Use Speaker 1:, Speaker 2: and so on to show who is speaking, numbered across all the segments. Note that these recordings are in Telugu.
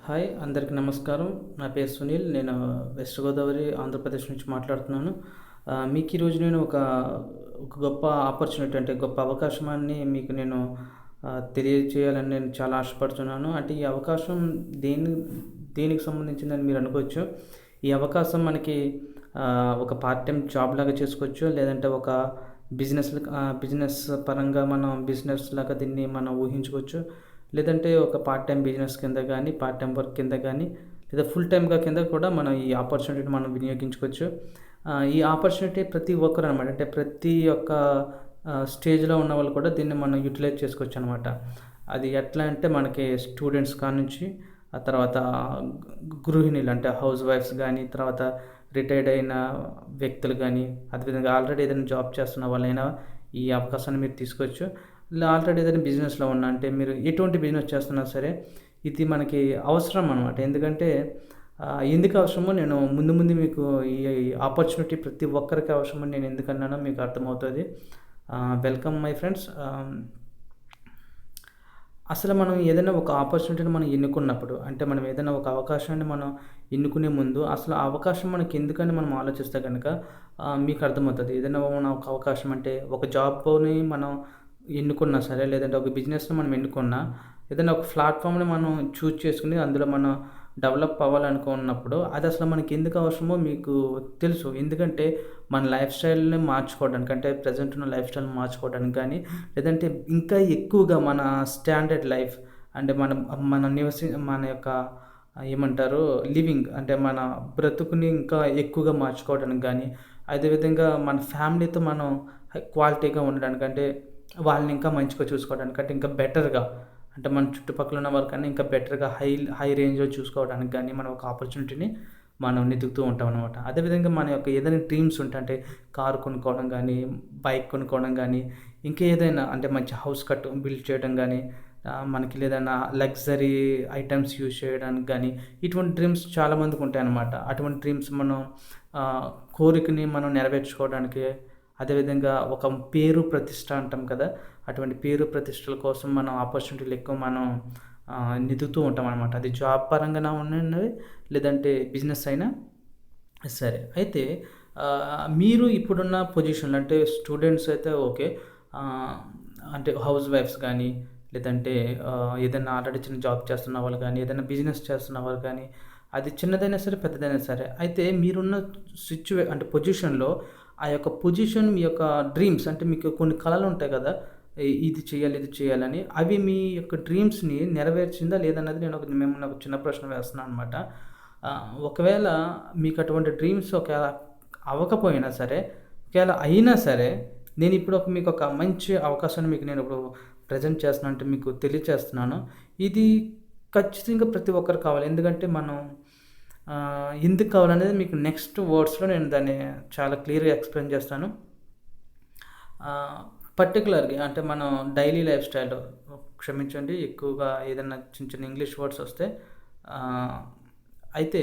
Speaker 1: హాయ్ అందరికీ నమస్కారం. నా పేరు సునీల్. నేను వెస్ట్ గోదావరి ఆంధ్రప్రదేశ్ నుంచి మాట్లాడుతున్నాను. మీకు ఈరోజు నేను ఒక గొప్ప ఆపర్చునిటీ అంటే గొప్ప అవకాశాన్ని మీకు నేను తెలియజేయాలని నేను చాలా ఆశపడుతున్నాను. అంటే ఈ అవకాశం దేనికి సంబంధించిందని మీరు అనుకోవచ్చు. ఈ అవకాశం మనకి ఒక పార్ట్ టైం జాబ్ లాగా చేసుకోవచ్చు. లేదంటే ఒక బిజినెస్ పరంగా మనం బిజినెస్ లాగా దీన్ని మనం ఊహించుకోవచ్చు. లేదంటే ఒక పార్ట్ టైం బిజినెస్ కింద కానీ, పార్ట్ టైం వర్క్ కింద కానీ, లేదా ఫుల్ టైమ్‌గా కింద కూడా మనం ఈ ఆపర్చునిటీని మనం వినియోగించుకోవచ్చు. ఈ ఆపర్చునిటీ ప్రతి ఒక్కరు అనమాట. అంటే ప్రతి ఒక్క స్టేజ్‌లో ఉన్నవాళ్ళు కూడా దీన్ని మనం యుటిలైజ్ చేసుకోవచ్చనమాట. అది ఎట్లా అంటే మనకి స్టూడెంట్స్ కాడ్నుంచి, ఆ తర్వాత గృహిణులు అంటే హౌస్ వైఫ్స్ గానీ, తర్వాత రిటైర్డ్ అయిన వ్యక్తులు గానీ, అదేవిధంగా ఆల్రెడీ ఏదైనా జాబ్ చేస్తున్న వాళ్ళైనా ఈ అవకాశాన్ని మీరు తీసుకోవచ్చు. ఇలా ఆల్రెడీ ఏదైనా బిజినెస్‌లో ఉన్నా అంటే మీరు ఎటువంటి బిజినెస్ చేస్తున్నా సరే ఇది మనకి అవసరం అనమాట. ఎందుకంటే ఎందుకు అవసరమో నేను ముందు మీకు ఈ ఆపర్చునిటీ ప్రతి ఒక్కరికి అవసరమని నేను ఎందుకన్నానో మీకు అర్థమవుతుంది. Welcome my friends. అసలు మనం ఏదైనా ఒక ఆపర్చునిటీని మనం ఎన్నుకున్నప్పుడు అంటే మనం ఏదైనా ఒక అవకాశాన్ని మనం ఎన్నుకునే ముందు అసలు ఆ అవకాశం మనకి ఎందుకని మనం ఆలోచిస్తే కనుక మీకు అర్థమవుతుంది. ఏదైనా మన ఒక అవకాశం అంటే ఒక జాబ్‌ని మనం ఎన్నుకున్నా సరే, లేదంటే ఒక బిజినెస్‌ని మనం ఎన్నుకున్నా, ఏదైనా ఒక ప్లాట్‌ఫామ్‌ని మనం చూజ్ చేసుకొని అందులో మనం డెవలప్ అవ్వాలనుకున్నప్పుడు అది అసలు మనకి ఎందుకు అవసరమో మీకు తెలుసు. ఎందుకంటే మన లైఫ్ స్టైల్‌ని మార్చుకోవడానికి అంటే ప్రెజెంట్ ఉన్న లైఫ్ స్టైల్‌ని మార్చుకోవడానికి గానీ, లేదంటే ఇంకా ఎక్కువగా మన స్టాండర్డ్ లైఫ్ అంటే మన యొక్క ఏమంటారు లివింగ్ అంటే మన బ్రతుకుని ఇంకా ఎక్కువగా మార్చుకోవడానికి గానీ, అదేవిధంగా మన ఫ్యామిలీతో మనం క్వాలిటీగా ఉండడానికి అంటే వాళ్ళని ఇంకా మంచిగా చూసుకోవడానికి అంటే ఇంకా బెటర్‌గా అంటే మన చుట్టుపక్కల ఉన్న వాళ్ళకన్నా ఇంకా బెటర్‌గా హై రేంజ్‌లో చూసుకోవడానికి గానీ, మనం ఒక ఆపర్చునిటీని మనం వెతుకుతూ ఉంటామనమాట. అదేవిధంగా మన యొక్క ఏదైనా డ్రీమ్స్ ఉంటే అంటే కారు కొనుక్కోవడం గానీ, బైక్ కొనుక్కోవడం గానీ, ఇంకా ఏదైనా అంటే మంచి హౌస్ బిల్డ్ చేయడం గానీ, మనకి లేదన్నా లగ్జరీ ఐటెమ్స్ యూజ్ చేయడానికి గానీ, ఇటువంటి డ్రీమ్స్ చాలామందికి ఉంటాయన్నమాట. అటువంటి డ్రీమ్స్ మనం కోరికని మనం నెరవేర్చుకోవడానికి అదేవిధంగా ఒక పేరు ప్రతిష్ట అంటాం కదా! అటువంటి పేరు ప్రతిష్టల కోసం మనం ఆపర్చునిటీలు ఎక్కువ మనం వెతుకుతూ ఉంటామనమాట. అది జాబ్ పరంగానా ఉండండి, లేదంటే బిజినెస్ అయినా సరే. అయితే మీరు ఇప్పుడున్న పొజిషన్‌లో అంటే స్టూడెంట్స్ అయితే ఓకే. అంటే హౌస్ వైఫ్స్ గానీ, లేదంటే ఏదైనా ఆల్రెడీ చిన్న జాబ్ చేస్తున్న వాళ్ళు గానీ, ఏదైనా బిజినెస్ చేస్తున్న వాళ్ళు గానీ, అది చిన్నదైనా సరే, పెద్దదైనా సరే. అయితే మీరున్న అంటే పొజిషన్‌లో ఆ యొక్క పొజిషన్ మీ యొక్క డ్రీమ్స్ అంటే మీకు కొన్ని కలలు ఉంటాయి కదా! ఇది చేయాలి, ఇది చేయాలని. అవి మీ యొక్క డ్రీమ్స్‌ని నెరవేర్చిందా లేదన్నది నేను మిమ్మల్ని ఒక చిన్న ప్రశ్న వేస్తున్నాను అనమాట. ఒకవేళ మీకు అటువంటి డ్రీమ్స్ ఒకవేళ అవ్వకపోయినా సరే, ఒకవేళ అయినా సరే, నేనిప్పుడు మీకు ఒక మంచి అవకాశాన్ని మీకు నేనిప్పుడు ప్రెజెంట్ చేస్తున్నాను అంటే మీకు తెలియచేస్తున్నాను. ఇది ఖచ్చితంగా ప్రతి ఒక్కరికి కావాలి. ఎందుకంటే మనం ఎందుకు కావాలనేది మీకు నెక్స్ట్ వర్డ్స్‌లో నేను దాన్ని చాలా క్లియర్‌గా ఎక్స్‌ప్లెయిన్ చేస్తాను. పర్టిక్యులర్‌గా అంటే మనం డైలీ లైఫ్ స్టైల్‌లో క్షమించండి ఎక్కువగా ఏదన్నా చిన్న చిన్న ఇంగ్లీష్ వర్డ్స్ వస్తే అయితే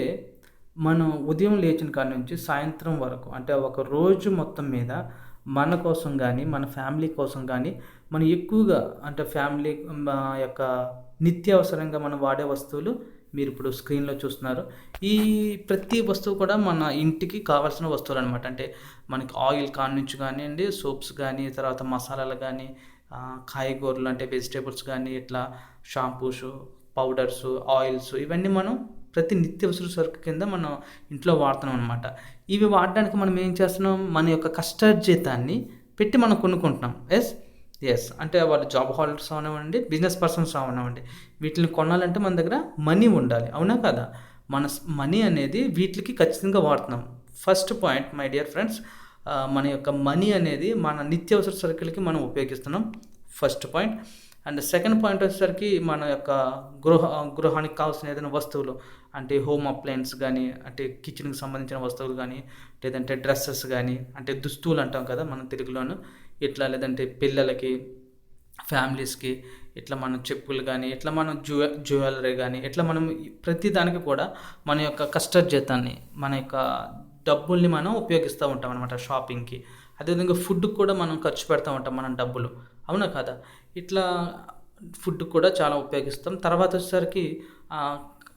Speaker 1: మనం ఉదయం లేచిన కాడ నుంచి సాయంత్రం వరకు అంటే ఒక రోజు మొత్తం మీద మన కోసం గానీ, మన ఫ్యామిలీ కోసం గానీ, మనం ఎక్కువగా అంటే ఫ్యామిలీ యొక్క నిత్యావసరంగా మనం వాడే వస్తువులు మీరిప్పుడు స్క్రీన్‌లో చూస్తున్నారు. ఈ ప్రతి వస్తువు కూడా మన ఇంటికి కావాల్సిన వస్తువులనమాట. అంటే మనకి ఆయిల్ కాడ్నుంచి గానియండి, సోప్స్ గానీ, తర్వాత మసాలాలు గానీ, కాయగూరలు అంటే వెజిటబుల్స్ గానీ, ఇట్లా షాంపూసు, పౌడర్సు, ఆయిల్స్ ఇవన్నీ మనం ప్రతి నిత్యావసర సరుకు కింద మనం ఇంట్లో వాడుతున్నాం అనమాట. ఇవి వాడడానికి మనం ఏం చేస్తున్నాం, మన యొక్క కష్టార్జితాన్ని పెట్టి మనం కొనుక్కుంటున్నాం. యెస్. అంటే వాళ్ళు జాబ్ హోల్డర్స్ అవనివ్వండి, బిజినెస్ పర్సన్స్ అవనివ్వండి. వీటిని కొనాలంటే మన దగ్గర మనీ ఉండాలి. అవునా కాదా? మనీ అనేది వీటికి ఖచ్చితంగా వాడుతున్నాం. First point my dear friends, మన యొక్క మనీ అనేది మన నిత్యావసర సరుకులకి మనం ఉపయోగిస్తున్నాం. First point. And second point వచ్చేసరికి మన యొక్క గృహానికి కావాల్సిన ఏదైనా వస్తువులు అంటే హోమ్ అప్లయన్స్ గానీ, అంటే కిచెన్‌కి సంబంధించిన వస్తువులు గానీ, లేదంటే డ్రెసెస్ గానీ, అంటే దుస్తువులు అంటాం కదా మన తెలుగులోను. ఇట్లా లేదంటే పిల్లలకి, ఫ్యామిలీస్‌కి ఇట్లా మనం చెప్పులు గానీ, ఇట్లా మనం జ్యువెలరీ గానీ, ఇట్లా మనం ప్రతి దానికి కూడా మన యొక్క కష్టార్జితాన్ని, మన యొక్క డబ్బుల్ని మనం ఉపయోగిస్తూ ఉంటామనమాట షాపింగ్‌కి. అదేవిధంగా ఫుడ్‌కి కూడా మనం ఖర్చు పెడతా ఉంటాం మనం డబ్బులు. అవునా కాదా? ఇట్లా ఫుడ్‌కి కూడా చాలా ఉపయోగిస్తాం. తర్వాత వచ్చేసరికి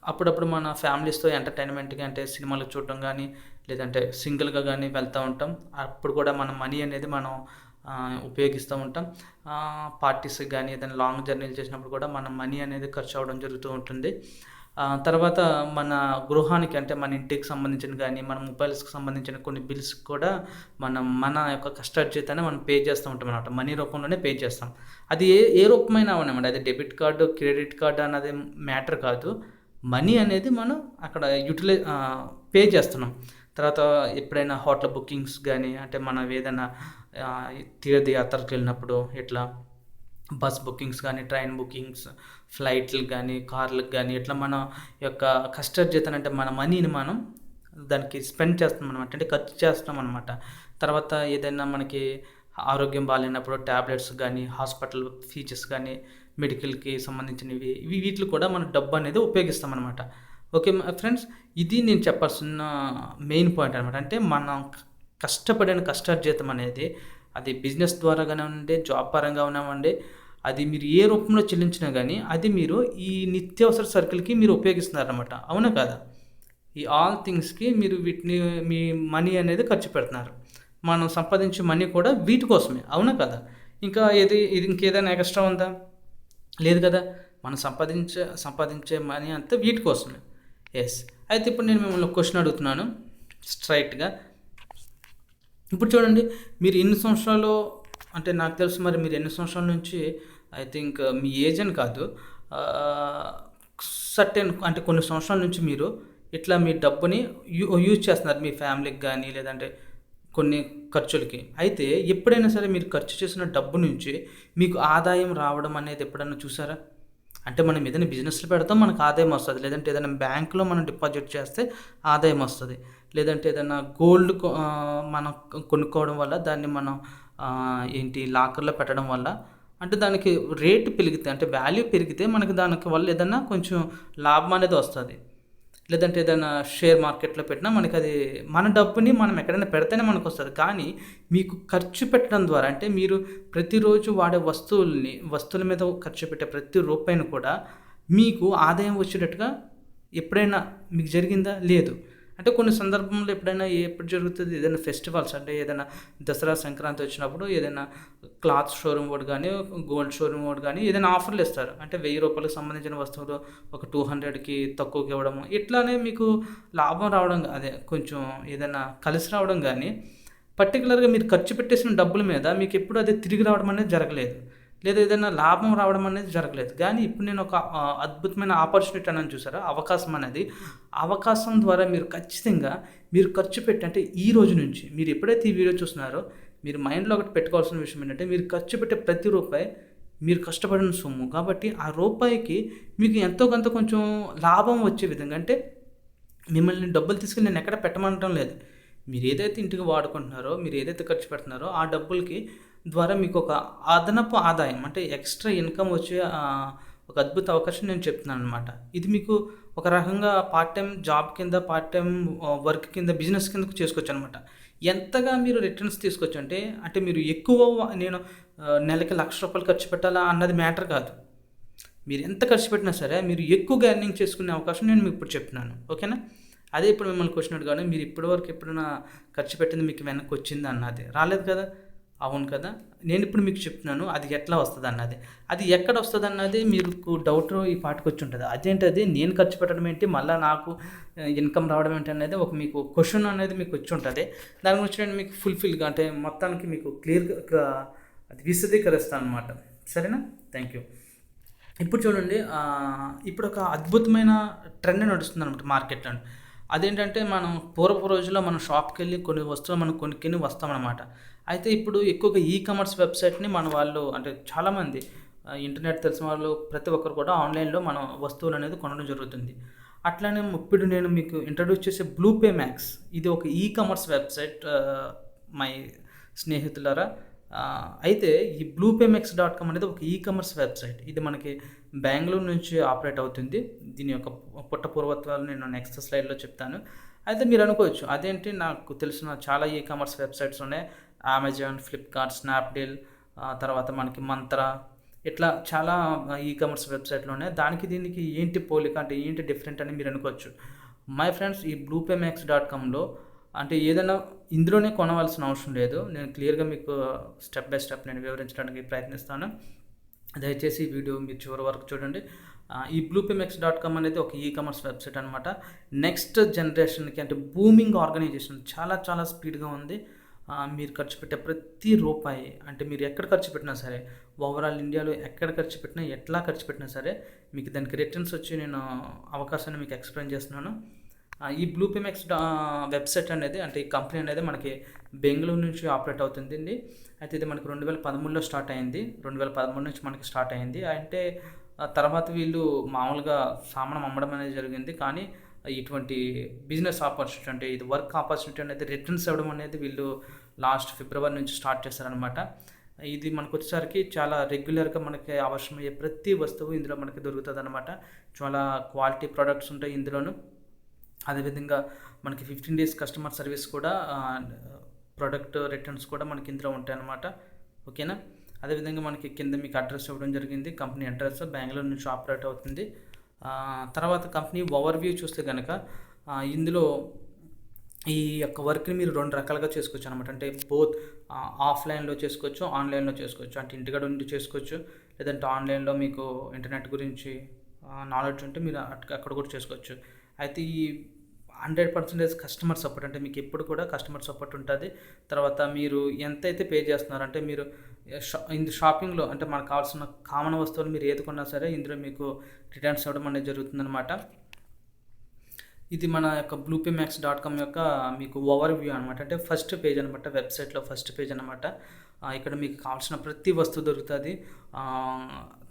Speaker 1: అప్పుడప్పుడు మన ఫ్యామిలీస్‌తో ఎంటర్‌టైన్‌మెంట్‌గా అంటే సినిమాలు చూడటం గానీ, లేదంటే సింగిల్‌గా గానీ వెళ్తా ఉంటాం. అప్పుడు కూడా మన మనీ అనేది మనం ఉపయోగిస్తూ ఉంటాం. పార్టీస్‌కి గానీ, ఏదైనా లాంగ్ జర్నీలు చేసినప్పుడు కూడా మన మనీ అనేది ఖర్చు అవ్వడం జరుగుతూ ఉంటుంది. తర్వాత మన గృహానికి అంటే మన ఇంటికి సంబంధించిన గానీ, మన మొబైల్స్‌కి సంబంధించిన కొన్ని బిల్స్‌కి కూడా మన యొక్క కష్టార్జితాన్ని మనం పే చేస్తూ ఉంటామనమాట. మనీ రూపంలోనే పే చేస్తాం. అది ఏ రూపమైనా అవనివ్వండి. అది డెబిట్ కార్డు, క్రెడిట్ కార్డ్ అన్నది మ్యాటర్ కాదు. మనీ అనేది మనం అక్కడ పే చేస్తున్నాం. తర్వాత ఎప్పుడైనా హోటల్ బుకింగ్స్ గానీ, అంటే మనం ఏదైనా తీర్థయాత్రలకెళ్ళినప్పుడు ఇట్లా బస్ బుకింగ్స్ కానీ, ట్రైన్ బుకింగ్స్, ఫ్లైట్‌లకి గానీ, కార్‌లకి గానీ, ఇట్లా మన యొక్క కష్టార్జితాన్ని అంటే మన మనీని మనం దానికి స్పెండ్ చేస్తున్నామనమాట. అంటే ఖర్చు చేస్తున్నామనమాట. తర్వాత ఏదైనా మనకి ఆరోగ్యం బాలేనప్పుడు టాబ్లెట్స్ గానీ, హాస్పిటల్ ఫీజెస్ గానీ, మెడికల్‌కి సంబంధించినవి వీటికి కూడా మనం డబ్బనేది ఉపయోగిస్తామనమాట. ఓకే ఫ్రెండ్స్, ఇది నేను చెప్పాల్సిన మెయిన్ పాయింట్ అనమాట. అంటే మనం కష్టపడిన కష్టార్జితం అనేది అది బిజినెస్ ద్వారా కానివ్వండి, జాబ్ పరంగా కానివ్వండి, అది మీరు ఏ రూపంలో చెల్లించినా గానీ, అది మీరు ఈ నిత్యావసర సరుకులకి మీరు ఉపయోగిస్తున్నారనమాట. అవునా కాదా? ఈ ఆల్ థింగ్స్‌కి మీరు వీటిని మీ మనీ అనేది ఖర్చు పెడుతున్నారు. మనం సంపాదించే మనీ కూడా వీటి కోసమే. అవునా కాదా? ఇంకా ఇది ఇంకేదైనా ఎక్స్‌ట్రా ఉందా? లేదు కదా! మనం సంపాదించే మనీ అంతా వీటి కోసమే. యెస్. అయితే ఇప్పుడు నేను మిమ్మల్ని ఒక క్వెషన్ అడుగుతున్నాను స్ట్రెయిట్‌గా. ఇప్పుడు చూడండి, మీరు ఎన్ని సంవత్సరాలు అంటే నాకు తెలుసు మరి మీరు ఎన్ని సంవత్సరాల నుంచి ఐ థింక్ మీ ఏజ్ అని కాదు. ఆహ్, సర్టెన్ అంటే కొన్ని సంవత్సరాల నుంచి మీరు ఇట్లా మీ డబ్బుని యూజ్ చేస్తున్నారు. మీ ఫ్యామిలీకి గానీ, లేదంటే కొన్ని ఖర్చులకి. అయితే ఎప్పుడైనా సరే మీరు ఖర్చు చేసిన డబ్బు నుంచి మీకు ఆదాయం రావడం అనేది ఎప్పుడన్నా చూసారా? అంటే మనం ఏదైనా బిజినెస్‌లో పెడతాం మనకు ఆదాయం వస్తది. లేదంటే ఏదైనా బ్యాంక్‌లో మనం డిపాజిట్ చేస్తే ఆదాయం వస్తది. లేదంటే ఏదైనా మనం కొనుక్కోవడం వల్ల దాన్ని మనం లాకర్‌లో పెట్టడం వల్ల అంటే దానికి రేట్ పెరిగితే అంటే వాల్యూ పెరిగితే మనకు దానికి వల్ల ఏదన్నా కొంచెం లాభం అనేది వస్తది. లేదంటే ఏదైనా షేర్ మార్కెట్‌లో పెట్టినా మనకది మన డబ్బుని మనం ఎక్కడైనా పెడితేనే మనకొస్తది. కానీ మీకు ఖర్చు పెట్టడం ద్వారా అంటే మీరు ప్రతిరోజు వాడే వస్తువుల మీద ఖర్చు పెట్టే ప్రతి రూపాయిని కూడా మీకు ఆదాయం వచ్చేటట్టుగా ఎప్పుడైనా మీకు జరిగిందా? లేదు. అంటే కొన్ని సందర్భంలో ఎప్పుడు జరుగుతది? ఏదైనా ఫెస్టివల్స్ అంటే ఏదైనా దసరా, సంక్రాంతి వచ్చినప్పుడు ఏదైనా క్లాత్ షోరూమ్ వాడు గానీ, గోల్డ్ షోరూమ్ వాడు గానీ ఏదైనా ఆఫర్‌లు ఇస్తారు. అంటే రూ. 1000కి సంబంధించిన వస్తువులు ఒక 200కి తక్కువకి ఇవ్వడము. ఇట్లానే మీకు లాభం రావడం అదే కొంచెం ఏదైనా కలిసి రావడం గానీ, పర్టిక్యులర్‌గా మీరు ఖర్చు పెట్టేసిన డబ్బుల మీద మీకెప్పుడు అది తిరిగి రావడం అనేది జరగలేదు. లేదా ఏదైనా లాభం రావడం అనేది జరగలేదు. కానీ ఇప్పుడు నేను ఒక అద్భుతమైన ఆపర్చునిటీ అన్నాను చూసారా? అవకాశం అనేది. అవకాశం ద్వారా మీరు ఖచ్చితంగా మీరు ఖర్చు పెట్టి అంటే ఈ రోజు నుంచి మీరు ఎప్పుడైతే ఈ వీడియో చూస్తున్నారో మీరు మైండ్‌లో ఒకటి పెట్టుకోవాల్సిన విషయం ఏంటంటే మీరు ఖర్చు పెట్టే ప్రతి రూపాయి మీరు కష్టపడిన సొమ్ము. కాబట్టి ఆ రూపాయికి మీకు ఎంతో కొంత కొంచెం లాభం వచ్చే విధంగా అంటే మిమ్మల్ని డబ్బులు తీసుకెళ్ళి నేను ఎక్కడ పెట్టమనటం లేదు. మీరు ఏదైతే ఇంటికి వాడుకుంటున్నారో, మీరు ఏదైతే ఖర్చు పెడుతున్నారో ఆ డబ్బులకి ద్వారా మీకు ఒక అదనపు ఆదాయం అంటే ఎక్స్ట్రా ఇన్‌కమ్ వచ్చే ఒక అద్భుత అవకాశం నేను చెప్తున్నాననమాట. ఇది మీకు ఒక రకంగా పార్ట్ టైమ్ జాబ్ కింద, పార్ట్ టైమ్ వర్క్ కింద, బిజినెస్ కిందకు చేసుకోవచ్చనమాట. ఎంతగా మీరు రిటర్న్స్ తీసుకోవచ్చంటే, అంటే మీరు ఎక్కువ నేను నెలకి రూ. 1,00,000 ఖర్చు పెట్టాలా అన్నది మ్యాటర్ కాదు. మీరు ఎంత ఖర్చు పెట్టినా సరే, మీరు ఎక్కువగా ఎర్నింగ్ చేసుకునే అవకాశం నేను మీకు ఇప్పుడు చెప్తున్నాను. ఓకేనా? అదే ఇప్పుడు మిమ్మల్ని క్వెషన్ అడిగాను. మీరు ఇప్పటివరకు ఎప్పుడైనా ఖర్చు పెట్టింది మీకు వెనక్కి వచ్చిందా అన్నది. రాలేదు కదా! అవును కదా! నేనిప్పుడు మీకు చెప్తున్నాను అది ఎట్లా వస్తదన్నది. అది ఎక్కడ వస్తదన్నది మీకు డౌట్ ఈ పాటికొచ్చుంటది. అదేంటది నేను ఖర్చు పెట్టడం ఏంటి? మళ్ళా నాకు ఇన్‌కమ్ రావడం ఏంటి? అనేది మీకు క్వెషన్ అనేది మీకు వచ్చుంటది. దాని గురించి నేను మీకు ఫుల్‌ఫిల్‌గా అంటే మొత్తానికి మీకు క్లియర్‌గా అది విశదీకరిస్తాననమాట. సరేనా? Thank you. ఇప్పుడు చూడండి, ఇప్పుడు ఒక అద్భుతమైన ట్రెండ్ నడుస్తుందనమాట మార్కెట్‌లోని. అదేంటంటే మనం పూర్వపు రోజుల్లో మనం షాప్‌కెళ్ళి కొన్ని వస్తువులు మనం కొనుక్కొని వస్తామనమాట. అయితే ఇప్పుడు ఎక్కువగా కామర్స్ వెబ్‌సైట్‌ని మన వాళ్ళు అంటే చాలామంది ఇంటర్నెట్ తెలిసిన వాళ్ళు ప్రతి ఒక్కరు కూడా ఆన్‌లైన్‌లో మనం వస్తువులనేది కొనడం జరుగుతుంది. అట్లనే ఇప్పుడు నేను మీకు ఇంట్రొడ్యూస్ చేసే బ్లూపే మ్యాక్స్ ఇది ఒక కామర్స్ వెబ్‌సైట్ మై స్నేహితులారా. అయితే ఈ బ్లూపేమెక్స్.కామ్ అనేది ఒక కామర్స్ వెబ్‌సైట్. ఇది మనకి బెంగుళూరు నుంచి ఆపరేట్ అవుతుంది. దీని యొక్క పూర్వత్వాలు నేను నెక్స్ట్ స్లైడ్‌లో చెప్తాను. అయితే మీరు అనుకోవచ్చు అదేంటి నాకు తెలిసిన చాలా కామర్స్ వెబ్‌సైట్స్ ఉన్నాయి. అమెజాన్, ఫ్లిప్‌కార్ట్, స్నాప్‌డీల్ తర్వాత మనకి మంత్రా ఇట్లా చాలా ఈ కామర్స్ వెబ్సైట్లు ఉన్నాయి. దానికి దీనికి ఏంటి పోలిక, అంటే ఏంటి డిఫరెంట్ అని మీరు అనుకోవచ్చు. మై ఫ్రెండ్స్, ఈ bluepaymax.comలో అంటే ఏదైనా ఇందులోనే కొనవలసిన అవసరం లేదు. నేను క్లియర్గా మీకు స్టెప్ బై స్టెప్ నేను వివరించడానికి ప్రయత్నిస్తాను. దయచేసి ఈ వీడియో మీరు చివరి వరకు చూడండి. ఈ bluepaymax.com అనేది ఒక ఈ కామర్స్ వెబ్సైట్ అనమాట. నెక్స్ట్ జనరేషన్కి అంటే బూమింగ్ ఆర్గనైజేషన్, చాలా చాలా స్పీడ్గా ఉంది. మీరు ఖర్చు పెట్టే ప్రతి రూపాయి, అంటే మీరు ఎక్కడ ఖర్చు పెట్టినా సరే, ఓవరాల్ ఇండియాలో ఎక్కడ ఖర్చు పెట్టినా, ఎట్లా ఖర్చు పెట్టినా సరే, మీకు దానికి రిటర్న్స్ వచ్చి నేను అవకాశాన్ని మీకు ఎక్స్ప్లెయిన్ చేస్తున్నాను. ఈ bluepaymax వెబ్సైట్ అనేది, అంటే ఈ కంపెనీ అనేది మనకి బెంగళూరు నుంచి ఆపరేట్ అవుతుందండి. అయితే ఇది మనకి 2013లో స్టార్ట్ అయింది. 2013 నుంచి మనకి స్టార్ట్ అయింది. అంటే తర్వాత వీళ్ళు మామూలుగా సామాను అమ్మడం అనేది జరిగింది. కానీ ఇటువంటి బిజినెస్ ఆపర్చునిటీ, అంటే ఇది వర్క్ ఆపర్చునిటీ అనేది రిటర్న్స్ ఇవ్వడం అనేది వీళ్ళు లాస్ట్ ఫిబ్రవరి నుంచి స్టార్ట్ చేశారనమాట. ఇది మనకు వచ్చేసరికి చాలా రెగ్యులర్గా మనకి అవసరమయ్యే ప్రతి వస్తువు ఇందులో మనకి దొరుకుతుంది అనమాట. చాలా క్వాలిటీ ప్రొడక్ట్స్ ఉంటాయి ఇందులోను. అదేవిధంగా మనకి 15 days కస్టమర్ సర్వీస్ కూడా, ప్రొడక్ట్ రిటర్న్స్ కూడా మనకి ఇందులో ఉంటాయి అన్నమాట. ఓకేనా. అదేవిధంగా మనకి కింద మీకు అడ్రస్ ఇవ్వడం జరిగింది. కంపెనీ అడ్రస్ బెంగళూరు నుంచి ఆపరేట్ అవుతుంది. తర్వాత కంపెనీ ఓవర్వ్యూ చూస్తే కనుక ఇందులో ఈ యొక్క వర్క్ని మీరు 2 రకాలుగా చేసుకోవచ్చు అనమాట. అంటే బోత్ ఆఫ్లైన్లో చేసుకోవచ్చు, ఆన్లైన్లో చేసుకోవచ్చు. అంటే ఇంటికాడ ఉండి చేసుకోవచ్చు, లేదంటే ఆన్లైన్లో మీకు ఇంటర్నెట్ గురించి నాలెడ్జ్ ఉంటే మీరు అక్కడ కూడా చేసుకోవచ్చు. అయితే ఈ 100% కస్టమర్ సపోర్ట్, అంటే మీకు ఎప్పుడు కూడా కస్టమర్ సపోర్ట్ ఉంటుంది. తర్వాత మీరు ఎంతైతే పే చేస్తున్నారంటే మీరు షాపింగ్లో, అంటే మనకు కావాల్సిన కామన్ వస్తువులు మీరు ఏది కొన్నా సరే ఇందులో మీకు రిటర్న్స్ ఇవ్వడం అనేది జరుగుతుందన్నమాట. ఇది మన యొక్క bluepaymax.com యొక్క మీకు ఓవర్వ్యూ అనమాట. అంటే ఫస్ట్ పేజ్ అనమాట, వెబ్సైట్లో ఫస్ట్ పేజ్ అనమాట. ఇక్కడ మీకు కావాల్సిన ప్రతి వస్తువు దొరుకుతుంది.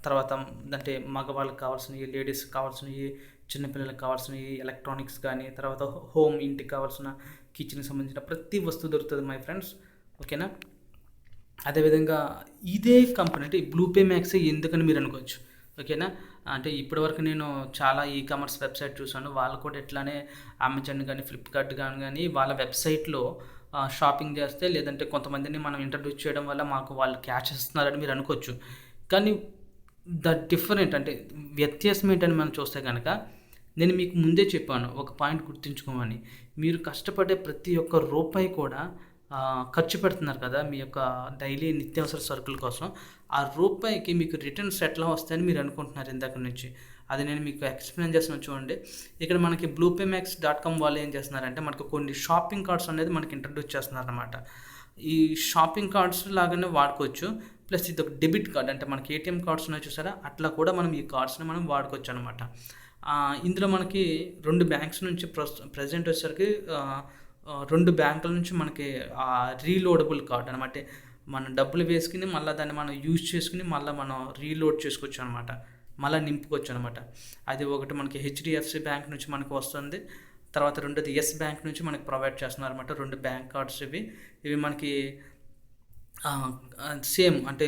Speaker 1: తర్వాత అంటే మగవాళ్ళకి కావాల్సినవి, లేడీస్కి కావాల్సినవి, చిన్నపిల్లలకు కావాల్సినవి, ఎలక్ట్రానిక్స్ కానీ, తర్వాత హోమ్ ఇంటికి కావాల్సిన కిచెన్కి సంబంధించిన ప్రతి వస్తువు దొరుకుతుంది మై ఫ్రెండ్స్. ఓకేనా. అదేవిధంగా ఇదే కంపెనీ, అంటే bluepaymax ఎందుకని మీరు అనుకోవచ్చు. ఓకేనా. అంటే ఇప్పటివరకు నేను చాలా ఈ కామర్స్ వెబ్సైట్ చూసాను. వాళ్ళు కూడా ఎట్లానే అమెజాన్ కానీ, ఫ్లిప్కార్ట్ కానీ వాళ్ళ వెబ్సైట్లో షాపింగ్ చేస్తే, లేదంటే కొంతమందిని మనం ఇంట్రడ్యూస్ చేయడం వల్ల మాకు వాళ్ళు క్యాష్ ఇస్తున్నారని మీరు అనుకోవచ్చు. కానీ డిఫరెంట్, అంటే వ్యత్యాసం ఏంటని మనం చూస్తే కనుక, నేను మీకు ముందే చెప్పాను, ఒక పాయింట్ గుర్తుంచుకోమని. మీరు కష్టపడే ప్రతి ఒక్క రూపాయి కూడా ఖర్చు పెడుతున్నారు కదా మీ యొక్క డైలీ నిత్యావసర సరుకుల కోసం. ఆ రూపాయికి మీకు రిటర్న్స్ ఎట్లా వస్తాయని మీరు అనుకుంటున్నారు ఇందాక నుంచి. అది నేను మీకు ఎక్స్ప్లెయిన్ చేస్తున్నాను చూడండి. ఇక్కడ మనకి bluepaymax.com వాళ్ళు ఏం చేస్తున్నారంటే, మనకు కొన్ని షాపింగ్ కార్డ్స్ అనేది మనకి ఇంట్రడ్యూస్ చేస్తున్నారు అనమాట. ఈ షాపింగ్ కార్డ్స్ లాగానే వాడుకోవచ్చు. ప్లస్ ఇది ఒక డెబిట్ కార్డ్, అంటే మనకి ఏటీఎం కార్డ్స్ ఉన్నాయి చూసారా, అట్లా కూడా మనం ఈ కార్డ్స్ని మనం వాడుకోవచ్చు అనమాట. ఇందులో మనకి 2 బ్యాంక్స్ నుంచి ప్రజెంట్ వచ్చేసరికి 2 బ్యాంకుల నుంచి మనకి రీలోడబుల్ కార్డ్ అనమాట. మనం డబ్బులు వేసుకుని మళ్ళీ దాన్ని మనం యూజ్ చేసుకుని మళ్ళీ మనం రీలోడ్ చేసుకోవచ్చు అనమాట, మళ్ళీ నింపుకోవచ్చు అనమాట. అది ఒకటి మనకి హెచ్డిఎఫ్సి బ్యాంక్ నుంచి మనకు వస్తుంది. తర్వాత రెండోది ఎస్ బ్యాంక్ నుంచి మనకి ప్రొవైడ్ చేస్తున్నారు అనమాట. 2 బ్యాంక్ కార్డ్స్ ఇవి మనకి సేమ్, అంటే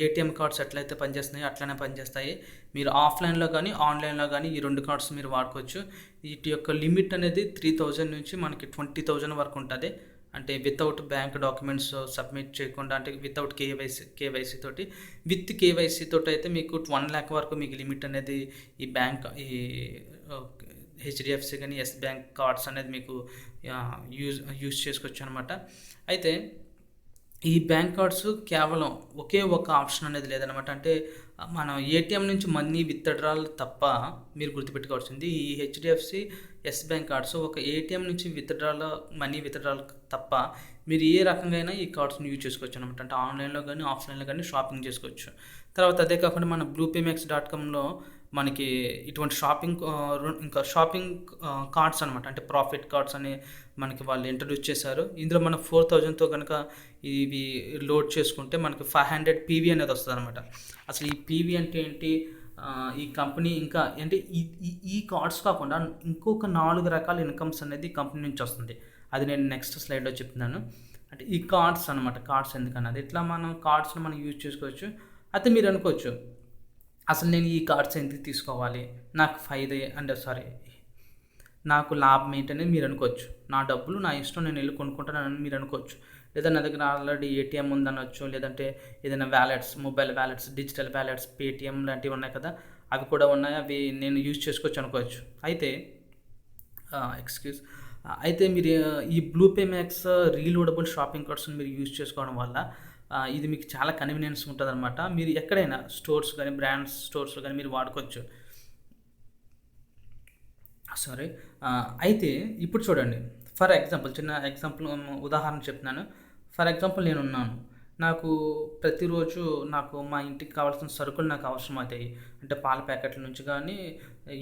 Speaker 1: ఏటీఎం కార్డ్స్ ఎట్లయితే పనిచేస్తున్నాయో అట్లనే పనిచేస్తాయి. మీరు ఆఫ్లైన్లో కానీ ఆన్లైన్లో కానీ ఈ 2 కార్డ్స్ మీరు వాడుకోవచ్చు. వీటి యొక్క లిమిట్ అనేది 3000 నుంచి మనకి 20,000 వరకు ఉంటుంది. అంటే వితౌట్ బ్యాంక్ డాక్యుమెంట్స్ సబ్మిట్ చేయకుండా, అంటే వితౌట్ కేవైసీ తోటి. విత్ కేవైసీ తోటి అయితే మీకు 1 lakh వరకు మీకు లిమిట్ అనేది ఈ బ్యాంక్, ఈ హెచ్డిఎఫ్సి కానీ ఎస్ బ్యాంక్ కార్డ్స్ అనేది మీకు యూజ్ చేసుకోవచ్చు అనమాట. అయితే ఈ బ్యాంక్ కార్డ్స్ కేవలం ఒకే ఒక ఆప్షన్ అనేది లేదనమాట. అంటే మనం ఏటీఎం నుంచి మనీ విత్డ్రాల్ తప్ప మీరు గుర్తుపెట్టుకోవాల్సింది, ఈ హెచ్డిఎఫ్సి ఎస్ బ్యాంక్ కార్డ్స్ ఒక ఏటీఎం నుంచి మనీ విత్డ్రాల్ తప్ప మీరు ఏ రకంగా ఈ కార్డ్స్ని యూజ్ చేసుకోవచ్చు అనమాట. అంటే ఆన్లైన్లో కానీ ఆఫ్లైన్లో కానీ షాపింగ్ చేసుకోవచ్చు. తర్వాత అదే కాకుండా మన bluepaymax.comలో మనకి ఇటువంటి ఇంకా షాపింగ్ కార్డ్స్ అనమాట, అంటే ప్రాఫిట్ కార్డ్స్ అని మనకి వాళ్ళు ఇంట్రడ్యూస్ చేశారు. ఇందులో మనం 4,000తో కనుక ఇవి లోడ్ చేసుకుంటే మనకి 500 PV అనేది వస్తుంది అనమాట. అసలు ఈ PV అంటే ఏంటి, ఈ కంపెనీ ఇంకా అంటే ఈ కార్డ్స్ కాకుండా ఇంకొక 4 రకాల ఇన్కమ్స్ అనేది కంపెనీ నుంచి వస్తుంది. అది నేను నెక్స్ట్ స్లైడ్లో చెప్తున్నాను. అంటే ఈ కార్డ్స్ అనమాట, కార్డ్స్ ఎందుకన్నది ఇట్లా మనం కార్డ్స్ని మనం యూజ్ చేసుకోవచ్చు. అయితే మీరు అనుకోవచ్చు, అసలు నేను ఈ కార్డ్స్ ఎందుకు తీసుకోవాలి, నాకు లాభం ఏంటనేది మీరు అనుకోవచ్చు. నా డబ్బులు నా ఇష్టం, నేను వెళ్ళి కొనుక్కుంటానని మీరు అనుకోవచ్చు. లేదా నా దగ్గర ఆల్రెడీ ఏటీఎం ఉందనొచ్చు, లేదంటే ఏదైనా wallets, mobile wallets, digital wallets, Paytm లాంటివి ఉన్నాయి కదా, అవి కూడా ఉన్నాయి. అవి నేను యూజ్ చేసుకోవచ్చు అనుకోవచ్చు. అయితే అయితే మీరు ఈ బ్లూ పే మ్యాక్స్ రీలోడబుల్ షాపింగ్ కార్ట్స్ని మీరు యూజ్ చేసుకోవడం వల్ల ఇది మీకు చాలా కన్వీనియన్స్ ఉంటుందన్నమాట. మీరు ఎక్కడైనా స్టోర్స్ కానీ, బ్రాండ్స్ స్టోర్స్లో కానీ మీరు వాడుకోవచ్చు. సారీ. అయితే ఇప్పుడు చూడండి, ఫర్ ఎగ్జాంపుల్ చిన్న ఎగ్జాంపుల్ ఉదాహరణ చెప్తున్నాను. ఫర్ ఎగ్జాంపుల్ నేనున్నాను. నాకు ప్రతిరోజు మా ఇంటికి కావాల్సిన సరుకులు నాకు అవసరమవుతాయి. అంటే పాల ప్యాకెట్ల నుంచి కానీ,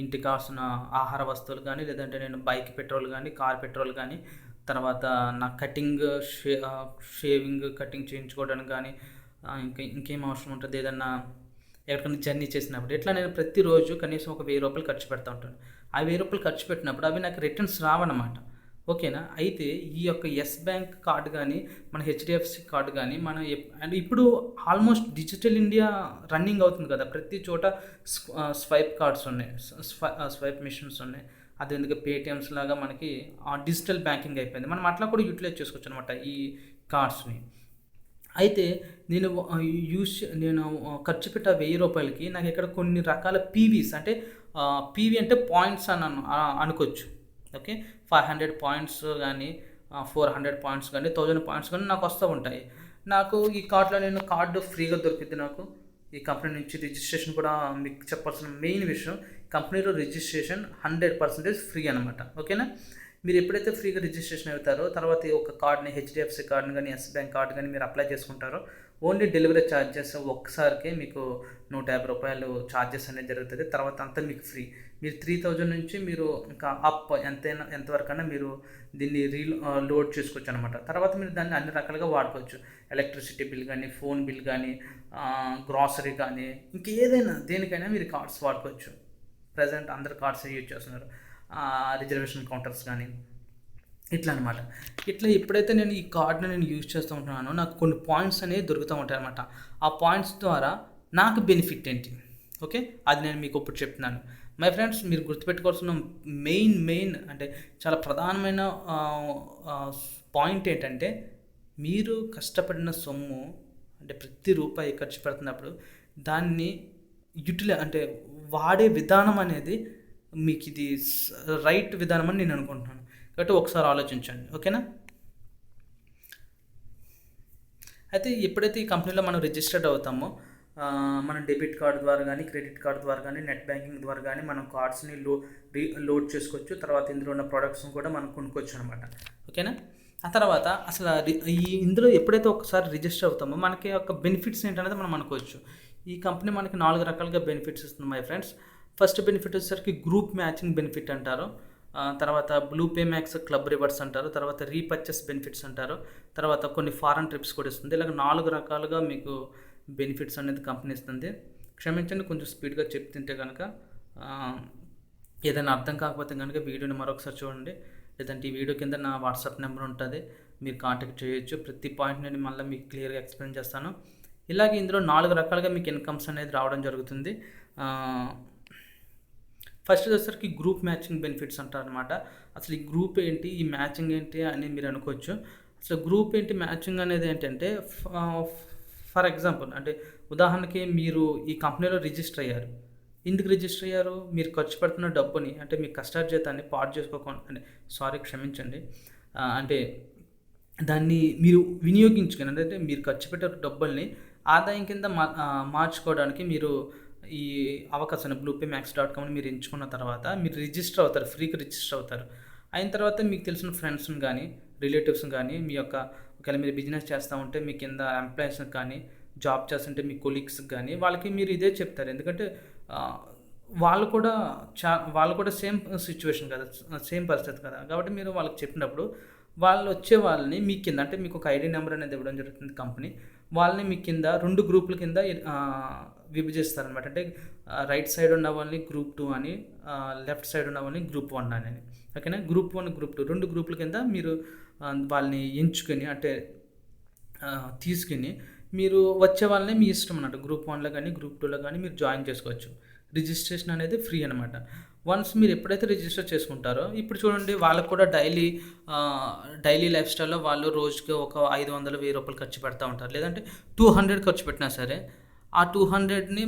Speaker 1: ఇంటికి కావాల్సిన ఆహార వస్తువులు కానీ, లేదంటే నేను బైక్ పెట్రోల్ కానీ, కార్ పెట్రోల్ కానీ, తర్వాత నా షేవింగ్ కటింగ్ చేయించుకోవడానికి కానీ, ఇంకేం అవసరం ఉంటుంది, ఏదన్నా ఎక్కడికైనా జర్నీ చేసినప్పుడు ఇట్లా నేను ప్రతిరోజు కనీసం ఒక ₹1000 ఖర్చు పెడతా ఉంటాను. ఆ ₹1000 ఖర్చు పెట్టినప్పుడు అవి నాకు రిటర్న్స్ రావన్నమాట. ఓకేనా. అయితే ఈ యొక్క యెస్ బ్యాంక్ కార్డు కానీ, మన హెచ్డిఎఫ్సి కార్డు కానీ, మనం అండ్ ఇప్పుడు ఆల్మోస్ట్ డిజిటల్ ఇండియా రన్నింగ్ అవుతుంది కదా, ప్రతి చోట స్వైప్ కార్డ్స్ ఉన్నాయి, స్వైప్ మిషన్స్ ఉన్నాయి. అది ఎందుకు పేటిఎమ్స్ లాగా మనకి డిజిటల్ బ్యాంకింగ్ అయిపోయింది. మనం అట్లా కూడా యూటిలైజ్ చేసుకోవచ్చు అనమాట ఈ కార్డ్స్ని. అయితే నేను ఖర్చు పెట్టే ₹1000కి నాకు ఇక్కడ కొన్ని రకాల పీవీస్, అంటే పీవీ అంటే పాయింట్స్ అని అనుకోవచ్చు. ఓకే. 500 పాయింట్స్ కానీ, 400 పాయింట్స్ కానీ, 1000 పాయింట్స్ కానీ నాకు వస్తూ ఉంటాయి. నాకు ఈ కార్డులో నేను కార్డు ఫ్రీగా దొరికింది. నాకు ఈ కంపెనీ నుంచి రిజిస్ట్రేషన్ కూడా మీకు చెప్పాల్సిన మెయిన్ విషయం, కంపెనీలో రిజిస్ట్రేషన్ 100% ఫ్రీ అనమాట. ఓకేనా. మీరు ఎప్పుడైతే ఫ్రీగా రిజిస్ట్రేషన్ అవుతారో, తర్వాత ఒక కార్డ్ని, హెచ్డిఎఫ్సి కార్డుని కానీ, యెస్ బ్యాంక్ కార్డు కానీ మీరు అప్లై చేసుకుంటారో, ఓన్లీ డెలివరీ ఛార్జెస్ ఒక్కసారికే మీకు ₹150 ఛార్జెస్ అనేది జరుగుతుంది. తర్వాత అంతా మీకు ఫ్రీ. మీరు 3000 నుంచి మీరు ఇంకా అప్ ఎంతవరకైనా మీరు దీన్ని లోడ్ చేసుకోవచ్చు అనమాట. తర్వాత మీరు దాన్ని అన్ని రకాలుగా వాడుకోవచ్చు. ఎలక్ట్రిసిటీ బిల్ కానీ, ఫోన్ బిల్ కానీ, గ్రాసరీ కానీ, ఇంకేదైనా దేనికైనా మీరు కార్డ్స్ వాడుకోవచ్చు. ప్రజెంట్ అందరు కార్డ్స్ యూజ్ చేస్తున్నారు. రిజర్వేషన్ కౌంటర్స్ కానీ ఇట్లా అనమాట. ఇట్లా ఎప్పుడైతే నేను ఈ కార్డ్ని యూజ్ చేస్తూ ఉంటున్నానో, నాకు కొన్ని పాయింట్స్ అనేవి దొరుకుతూ ఉంటాయి అనమాట. ఆ పాయింట్స్ ద్వారా నాకు బెనిఫిట్ ఏంటి, ఓకే, అది నేను మీకు ఇప్పుడు చెప్తున్నాను. మై ఫ్రెండ్స్, మీరు గుర్తుపెట్టుకోవాల్సిన మెయిన్ అంటే చాలా ప్రధానమైన పాయింట్ ఏంటంటే, మీరు కష్టపడిన సొమ్ము, అంటే ప్రతి రూపాయి ఖర్చు పెడుతున్నప్పుడు దాన్ని అంటే వాడే విధానం అనేది మీకు ఇది రైట్ విధానం అని నేను అనుకుంటున్నాను. కాబట్టి ఒకసారి ఆలోచించండి. ఓకేనా. అయితే ఎప్పుడైతే ఈ కంపెనీలో మనం రిజిస్టర్డ్ అవుతామో, మనం డెబిట్ కార్డు ద్వారా కానీ, క్రెడిట్ కార్డు ద్వారా కానీ, నెట్ బ్యాంకింగ్ ద్వారా కానీ మనం కార్డ్స్ని లోడ్ చేసుకోవచ్చు. తర్వాత ఇందులో ఉన్న ప్రోడక్ట్స్ని కూడా మనం కొనుక్కోవచ్చు అనమాట. ఓకేనా. ఆ తర్వాత అసలు ఇందులో ఎప్పుడైతే ఒకసారి రిజిస్టర్ అవుతామో మనకి ఒక బెనిఫిట్స్ ఏంటనేది మనం అనుకోవచ్చు. ఈ కంపెనీ మనకి 4 రకాలుగా బెనిఫిట్స్ ఇస్తుంది మై ఫ్రెండ్స్. ఫస్ట్ బెనిఫిట్ వచ్చేసరికి గ్రూప్ మ్యాచింగ్ బెనిఫిట్ అంటారు. తర్వాత blue pay max club rewards అంటారు. తర్వాత రీపర్చేస్ బెనిఫిట్స్ అంటారు. తర్వాత కొన్ని ఫారెన్ ట్రిప్స్ కూడా ఇస్తుంది. ఇలాగ 4 రకాలుగా మీకు బెనిఫిట్స్ అనేది కంపెనీ ఇస్తుంది. క్షమించండి, కొంచెం స్పీడ్గా చెప్తుంటే కనుక ఏదైనా అర్థం కాకపోతే కనుక వీడియోని మరొకసారి చూడండి, లేదంటే ఈ వీడియో కింద నా వాట్సాప్ నెంబర్ ఉంటుంది, మీరు కాంటాక్ట్ చేయొచ్చు. ప్రతి పాయింట్ నేను మళ్ళీ మీకు క్లియర్గా ఎక్స్ప్లెయిన్ చేస్తాను. ఇలాగే ఇందులో 4 రకాలుగా మీకు ఇన్కమ్స్ అనేది రావడం జరుగుతుంది. ఫస్ట్ వచ్చేసరికి గ్రూప్ మ్యాచింగ్ బెనిఫిట్స్ అంటారు అనమాట. అసలు ఈ గ్రూప్ ఏంటి, ఈ మ్యాచింగ్ ఏంటి అని మీరు అనుకోవచ్చు. అసలు గ్రూప్ ఏంటి, మ్యాచింగ్ అనేది ఏంటంటే, ఫర్ ఎగ్జాంపుల్ అంటే ఉదాహరణకి మీరు ఈ కంపెనీలో రిజిస్టర్ అయ్యారు. ఎందుకు రిజిస్టర్ అయ్యారు? మీరు ఖర్చు పెడుతున్న డబ్బుని, అంటే మీ కష్టార్జితాన్ని పాడు చేసుకోకుండా, అంటే క్షమించండి, అంటే దాన్ని మీరు వినియోగించుకుని, అంటే మీరు ఖర్చు పెట్టే డబ్బుల్ని ఆదాయం కింద మార్చుకోవడానికి మీరు ఈ అవకాశాన్ని bluepaymax.comని మీరు ఎంచుకున్న తర్వాత మీరు రిజిస్టర్ అవుతారు, ఫ్రీగా రిజిస్టర్ అవుతారు. అయిన తర్వాత మీకు తెలిసిన ఫ్రెండ్స్ని కానీ, రిలేటివ్స్ని కానీ, మీ యొక్క ఒకవేళ మీరు బిజినెస్ చేస్తూ ఉంటే మీ కింద ఎంప్లాయీస్కి కానీ, జాబ్ చేస్తుంటే మీ కొలీగ్స్కి కానీ, వాళ్ళకి మీరు ఇదే చెప్తారు. ఎందుకంటే వాళ్ళు కూడా సేమ్ సిచ్యువేషన్ కదా, సేమ్ పరిస్థితి కదా. కాబట్టి మీరు వాళ్ళకి చెప్పినప్పుడు వాళ్ళు వచ్చే వాళ్ళని మీ కింద, అంటే మీకు ఒక ఐడి నెంబర్ అనేది ఇవ్వడం జరుగుతుంది కంపెనీ. వాళ్ళని మీ కింద 2 గ్రూపుల కింద విభజిస్తారనమాట. అంటే రైట్ సైడ్ ఉన్న వాళ్ళని గ్రూప్ 2 అని, లెఫ్ట్ సైడ్ ఉన్న వాళ్ళని గ్రూప్ 1 అని. ఓకేనా. గ్రూప్ 1, గ్రూప్ 2 2 గ్రూపుల కింద మీరు వాళ్ళని ఎంచుకొని, అంటే తీసుకుని మీరు వచ్చే వాళ్ళని మీ ఇష్టం అన్నట్టు గ్రూప్ 1లో కానీ, గ్రూప్ 2లో కానీ మీరు జాయిన్ చేసుకోవచ్చు. రిజిస్ట్రేషన్ అనేది ఫ్రీ అనమాట. వన్స్ మీరు ఎప్పుడైతే రిజిస్టర్ చేసుకుంటారో, ఇప్పుడు చూడండి వాళ్ళకు కూడా డైలీ లైఫ్ స్టైల్లో వాళ్ళు రోజుకి ఒక 500, 1000 రూపాయలు ఖర్చు పెడతా ఉంటారు. లేదంటే 200 ఖర్చు పెట్టినా సరే, ఆ 200ని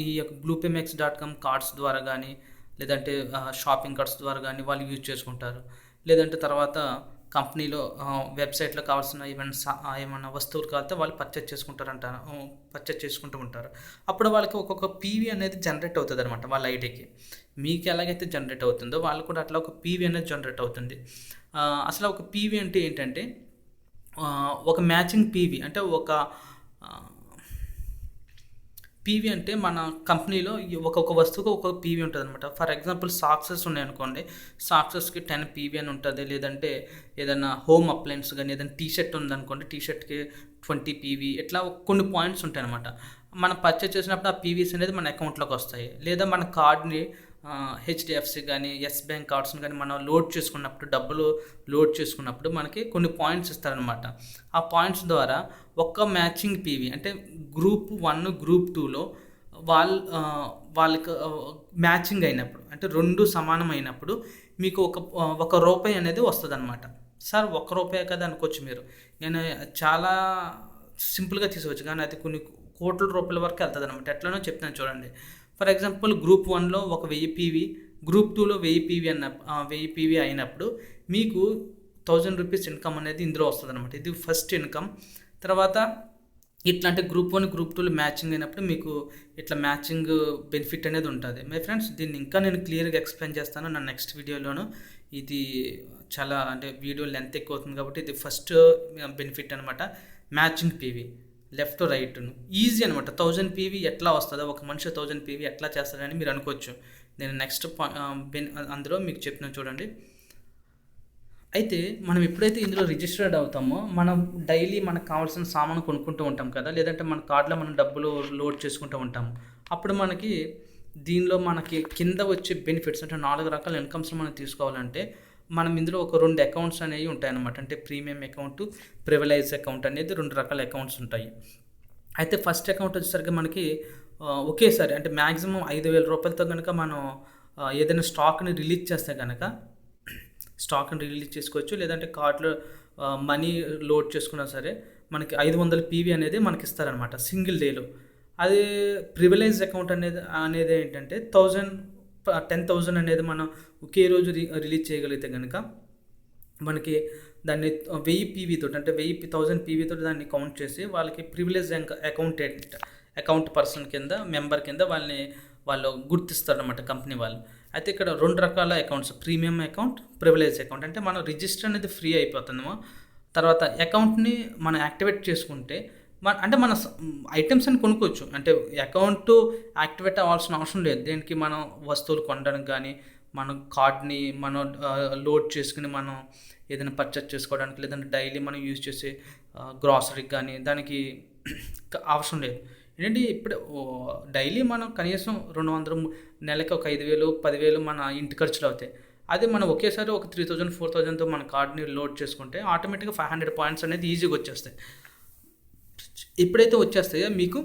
Speaker 1: ఈ యొక్క bluepaymex.com కార్డ్స్ ద్వారా కానీ, లేదంటే షాపింగ్ కార్డ్స్ ద్వారా కానీ వాళ్ళు యూజ్ చేసుకుంటారు. లేదంటే తర్వాత కంపెనీలో వెబ్సైట్లో కావాల్సిన ఏమన్నా వస్తువులు కావాలంటే వాళ్ళు పర్చేజ్ చేసుకుంటూ ఉంటారు. అప్పుడు వాళ్ళకి ఒక్కొక్క పీవీ అనేది జనరేట్ అవుతుంది అనమాట వాళ్ళ ఐడికి. మీకు ఎలాగైతే జనరేట్ అవుతుందో వాళ్ళు కూడా అట్లా ఒక పీవీ అనేది జనరేట్ అవుతుంది. అసలు ఒక పీవీ అంటే ఏంటంటే ఒక మ్యాచింగ్ పీవీ అంటే పీవీ అంటే మన కంపెనీలో ఒక్కొక్క వస్తువుకు ఒక్కొక్క పీవీ ఉంటుంది అనమాట. ఫర్ ఎగ్జాంపుల్ సాక్సెస్ ఉన్నాయనుకోండి, సాక్సెస్కి 10 పీవీ అని ఉంటుంది. లేదంటే ఏదైనా హోమ్ అప్లయన్స్ కానీ ఏదైనా టీషర్ట్ ఉందనుకోండి, టీషర్ట్కి 20 పీవీ, ఇట్లా కొన్ని పాయింట్స్ ఉంటాయి అనమాట. మనం పర్చేస్ చేసినప్పుడు ఆ పీవీస్ అనేది మన అకౌంట్లోకి వస్తాయి. లేదా మన కార్డ్ని హెచ్డిఎఫ్సి కానీ ఎస్ బ్యాంక్ కార్డ్స్ని కానీ మనం డబ్బులు లోడ్ చేసుకున్నప్పుడు మనకి కొన్ని పాయింట్స్ ఇస్తారనమాట. ఆ పాయింట్స్ ద్వారా ఒక్క మ్యాచింగ్ పీవీ అంటే గ్రూప్ 1, గ్రూప్ 2లో వాళ్ళకి మ్యాచింగ్ అయినప్పుడు అంటే 2 సమానమైనప్పుడు మీకు ఒక రూపాయి అనేది వస్తుంది అనమాట. సార్ ₹1 కదా అనుకోవచ్చు మీరు. నేను చాలా సింపుల్గా తీసుకోవచ్చు, కానీ అది కొన్ని కోట్ల రూపాయల వరకు వెళ్తుంది అనమాట. ఎట్లనో చెప్తాను చూడండి. ఫర్ ఎగ్జాంపుల్ గ్రూప్ 1లో ఒక 1000 పీవీ, గ్రూప్ 2లో 1000 పీవీ అయినప్పుడు మీకు ₹1000 ఇన్కమ్ అనేది ఇందులో వస్తుంది అనమాట. ఇది ఫస్ట్ ఇన్కమ్. తర్వాత ఇట్లాంటి గ్రూప్ 1, గ్రూప్ 2లో మ్యాచింగ్ అయినప్పుడు మీకు ఇట్లా మ్యాచింగ్ బెనిఫిట్ అనేది ఉంటుంది. మై ఫ్రెండ్స్, దీన్ని ఇంకా నేను క్లియర్గా ఎక్స్ప్లెయిన్ చేస్తాను నా నెక్స్ట్ వీడియోలోను. ఇది చాలా వీడియో లెంత్ ఎక్కువ అవుతుంది కాబట్టి ఇది ఫస్ట్ బెనిఫిట్ అనమాట. Matching PV left right easy అనమాట. 1000 పీవీ ఎట్లా వస్తుందో, ఒక మనిషి 1000 పీవీ ఎట్లా చేస్తాడని మీరు అనుకోవచ్చు. నేను నెక్స్ట్ అందులో మీకు చెప్తున్నాను చూడండి. అయితే మనం ఎప్పుడైతే ఇందులో రిజిస్టర్డ్ అవుతామో మనం డైలీ మనకు కావాల్సిన సామాను కొనుక్కుంటూ ఉంటాం కదా, లేదంటే మన కార్డులో మనం డబ్బులు లోడ్ చేసుకుంటూ ఉంటాము. అప్పుడు దీనిలో మనకి కింద వచ్చే బెనిఫిట్స్ అంటే 4 రకాల ఇన్కమ్స్ మనం తీసుకోవాలంటే మనం ఇందులో ఒక 2 అకౌంట్స్ అనేవి ఉంటాయన్నమాట. అంటే ప్రీమియం అకౌంట్, ప్రివిలైజ్ అకౌంట్ అనేది 2 రకాల అకౌంట్స్ ఉంటాయి. అయితే ఫస్ట్ అకౌంట్ వచ్చేసరికి మనకి ఒకేసారి అంటే మ్యాక్సిమం 5,000 రూపాయలతో కనుక మనం ఏదైనా స్టాక్ని రిలీజ్ చేస్తే కనుక స్టాక్ని రిలీజ్ చేసుకోవచ్చు. లేదంటే కార్డులో మనీ లోడ్ చేసుకున్నా సరే మనకి 500 పీవీ అనేది మనకి ఇస్తారనమాట సింగిల్ డేలో. అదే ప్రివిలైజ్ అకౌంట్ అనేది ఏంటంటే 10,000 అనేది మనం ఒకే రోజు రిలీజ్ చేయగలిగితే కనుక మనకి దాన్ని 1000 పీవీతో అంటే 1000 పీవీతో దాన్ని కౌంట్ చేసి వాళ్ళకి ప్రివిలేజ్ అకౌంట్ పర్సన్ కింద, మెంబర్ కింద వాళ్ళు గుర్తిస్తారనమాట కంపెనీ వాళ్ళు. అయితే ఇక్కడ 2 రకాల accounts, premium account, privilege account. అంటే మనం రిజిస్టర్ అనేది ఫ్రీ అయిపోతుందేమో. తర్వాత అకౌంట్ని మనం యాక్టివేట్ చేసుకుంటే మన ఐటమ్స్ అని కొనుక్కోవచ్చు. అంటే అకౌంట్ యాక్టివేట్ అవ్వాల్సిన అవసరం లేదు. దీనికి మనం వస్తువులు కొనడానికి కానీ, మన కార్డ్ని మనం లోడ్ చేసుకుని మనం ఏదైనా పర్చేస్ చేసుకోవడానికి, లేదంటే డైలీ మనం యూజ్ చేసే గ్రాసరీకి కానీ దానికి అవసరం లేదు. ఏంటంటే ఇప్పుడు డైలీ మనం కనీసం 200, నెలకి ఒక 5,000, 10,000 మన ఇంటి ఖర్చులు అవుతాయి. అదే మనం ఒకేసారి ఒక 3,000, 4,000తో మన కార్డ్ని లోడ్ చేసుకుంటే ఆటోమేటిక్గా 500 పాయింట్స్ అనేది ఈజీగా వచ్చేస్తాయి. ఎప్పుడైతే వచ్చేస్తాయో మీకు